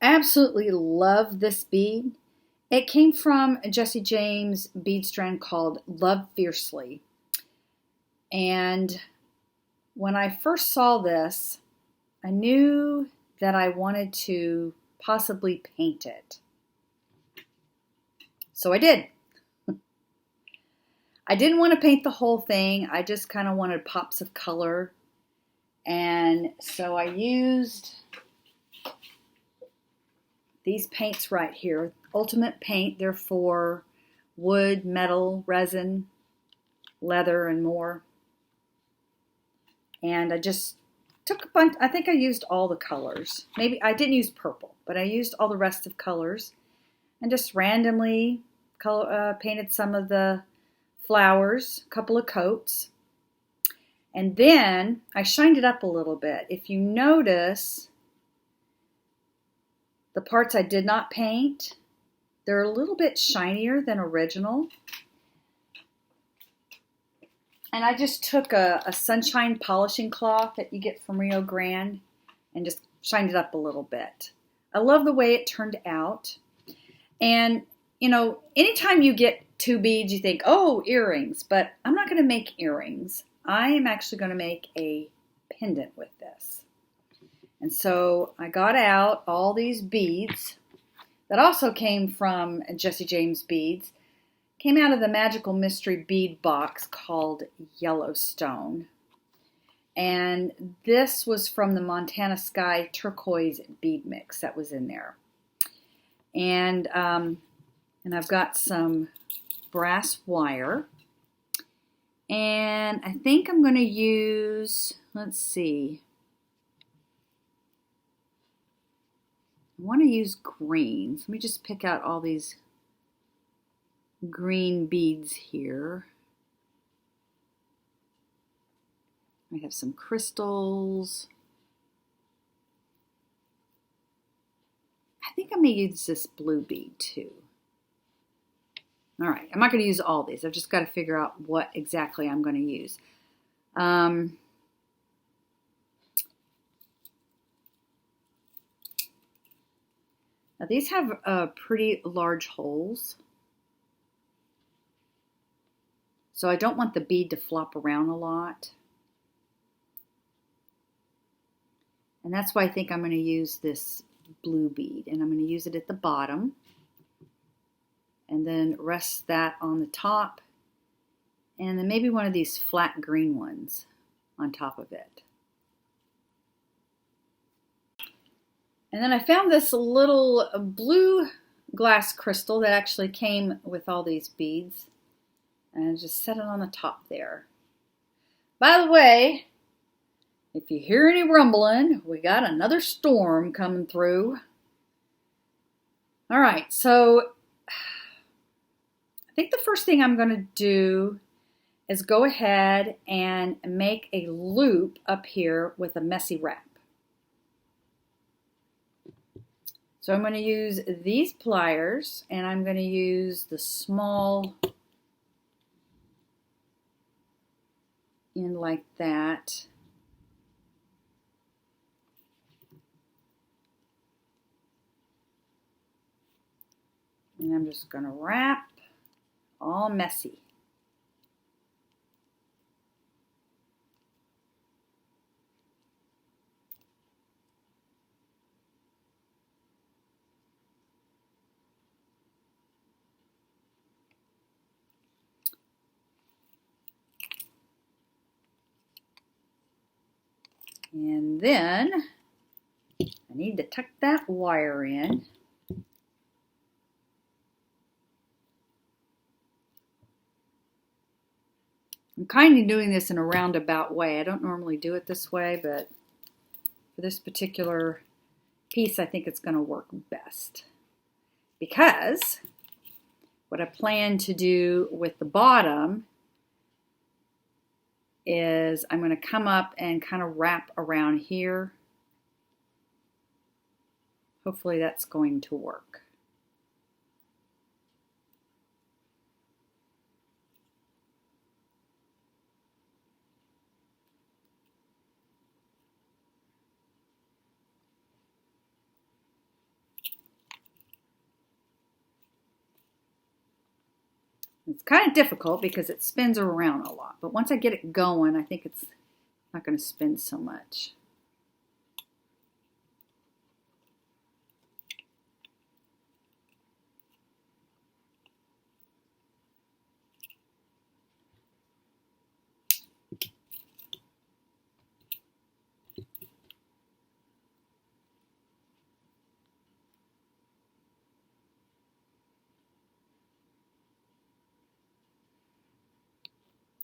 I absolutely love this bead. It came from Jesse James' bead strand called Love Fiercely. And when I first saw this, I knew that I wanted to possibly paint it. So I did. I didn't want to paint the whole thing. I just kind of wanted pops of color. And so I used these paints right here. Ultimate Paint. They're for wood, metal, resin, leather, and more. And I just took a bunch. I think I used all the colors. Maybe I didn't use purple, but I used all the rest of colors and just randomly painted some of the flowers, a couple of coats. And then I shined it up a little bit. If you notice, the parts I did not paint, they're a little bit shinier than original. And I just took a sunshine polishing cloth that you get from Rio Grande and just shined it up a little bit. I love the way it turned out. And, you know, anytime you get two beads, you think, oh, earrings. But I'm not going to make earrings. I am actually going to make a pendant with this. And so I got out all these beads that also came from Jesse James Beads. Came out of the Magical Mystery bead box called Yellowstone. And this was from the Montana Sky turquoise bead mix that was in there. And I've got some brass wire. And I think I'm going to use, let's see. I want to use greens. Let me just pick out all these green beads here. I have some crystals. I think I'm going to use this blue bead too. All right, I'm not going to use all these. I've just got to figure out what exactly I'm going to use. Now these have pretty large holes. So I don't want the bead to flop around a lot. And that's why I think I'm going to use this blue bead. And I'm going to use it at the bottom. And then rest that on the top. And then maybe one of these flat green ones on top of it. And then I found this little blue glass crystal that actually came with all these beads. And I just set it on the top there. By the way, if you hear any rumbling, we got another storm coming through. All right, so I think the first thing I'm going to do is go ahead and make a loop up here with a messy wrap. So I'm going to use these pliers, and I'm going to use the small end like that. And I'm just going to wrap all messy. And then I need to tuck that wire in. I'm kind of doing this in a roundabout way. I don't normally do it this way, but for this particular piece, I think it's going to work best. Because what I plan to do with the bottom is I'm going to come up and kind of wrap around here. Hopefully that's going to work. It's kind of difficult because it spins around a lot, but once I get it going, I think it's not going to spin so much.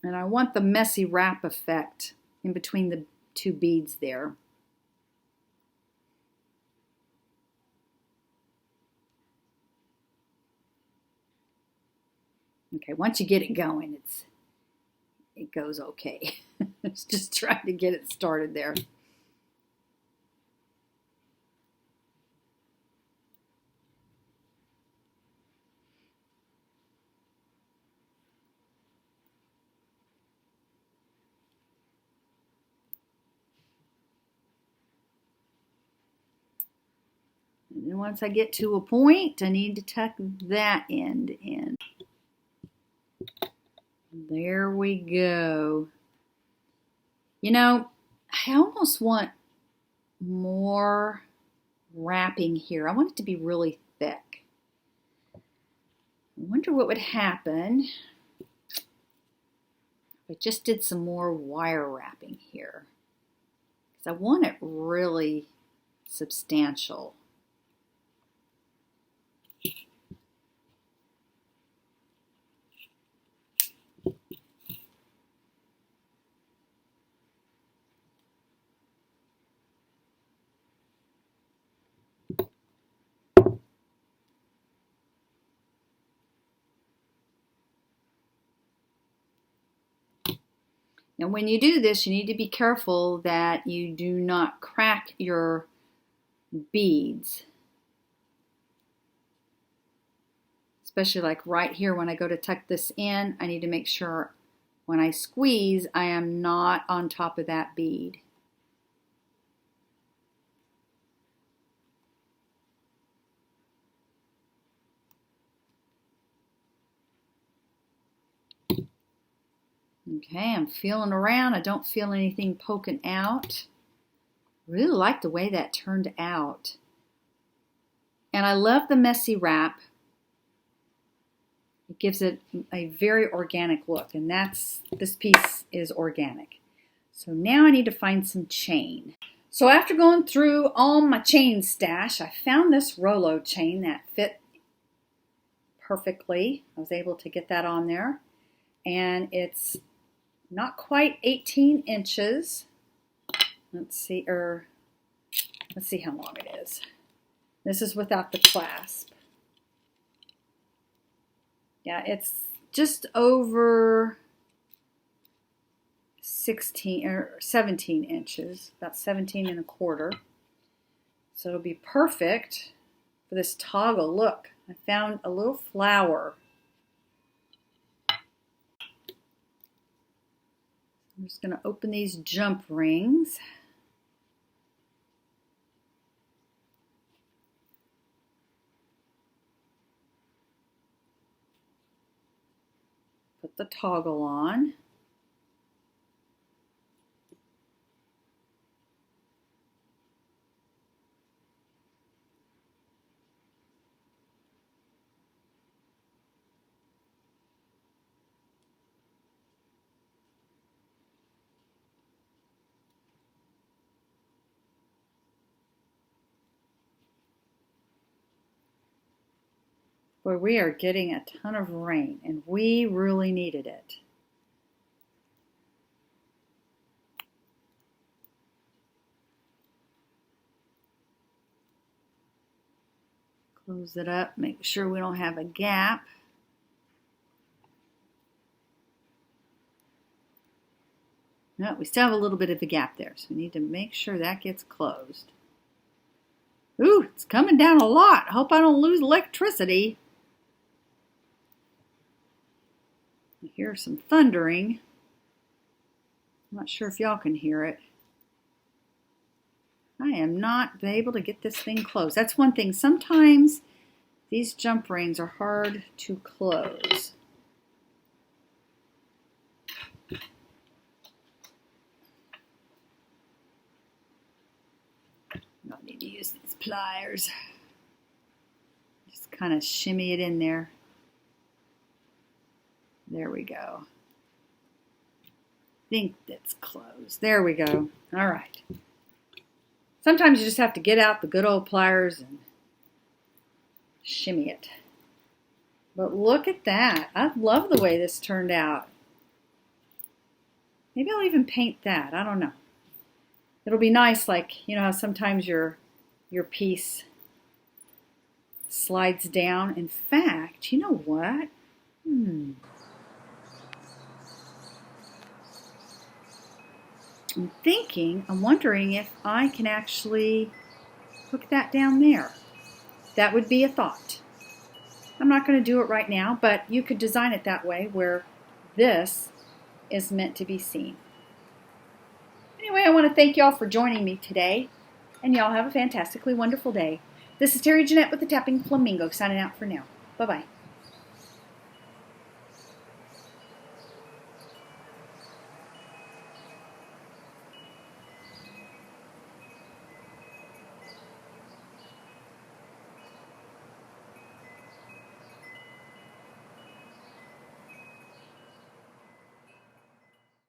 And I want the messy wrap effect in between the two beads there. Okay, once you get it going, it goes okay. It's just trying to get it started there. And then once I get to a point, I need to tuck that end in. There we go. You know, I almost want more wrapping here. I want it to be really thick. I wonder what would happen if I just did some more wire wrapping here. Because I want it really substantial. Now when you do this, you need to be careful that you do not crack your beads. Especially like right here when I go to tuck this in, I need to make sure when I squeeze, I am not on top of that bead. Okay, I'm feeling around. I don't feel anything poking out. Really like the way that turned out. And I love the messy wrap. It gives it a very organic look, and this piece is organic. So now I need to find some chain. So after going through all my chain stash, I found this Rolo chain that fit perfectly. I was able to get that on there, and it's not quite 18 inches. Let's see how long it is. This is without the clasp. Yeah, it's just over 16 or 17 inches, about 17 and a quarter. So it'll be perfect for this toggle. Look, I found a little flower. I'm just going to open these jump rings. Put the toggle on. Boy, we are getting a ton of rain, and we really needed it. Close it up, make sure we don't have a gap. No, we still have a little bit of a gap there, so we need to make sure that gets closed. Ooh, it's coming down a lot. I hope I don't lose electricity. I hear some thundering. I'm not sure if y'all can hear it. I am not able to get this thing closed. That's one thing. Sometimes these jump rings are hard to close. to use these pliers. Just kind of shimmy it in there. There we go. I think that's closed. There we go. All right. Sometimes you just have to get out the good old pliers and shimmy it. But look at that. I love the way this turned out. Maybe I'll even paint that. I don't know. It'll be nice, like, you know how sometimes your piece slides down. In fact, you know what? I'm wondering if I can actually hook that down there. That would be a thought. I'm not going to do it right now, but you could design it that way where this is meant to be seen. Anyway, I want to thank y'all for joining me today, and y'all have a fantastically wonderful day. This is Terry Jeanette with the Tapping Flamingo signing out for now. Bye-bye.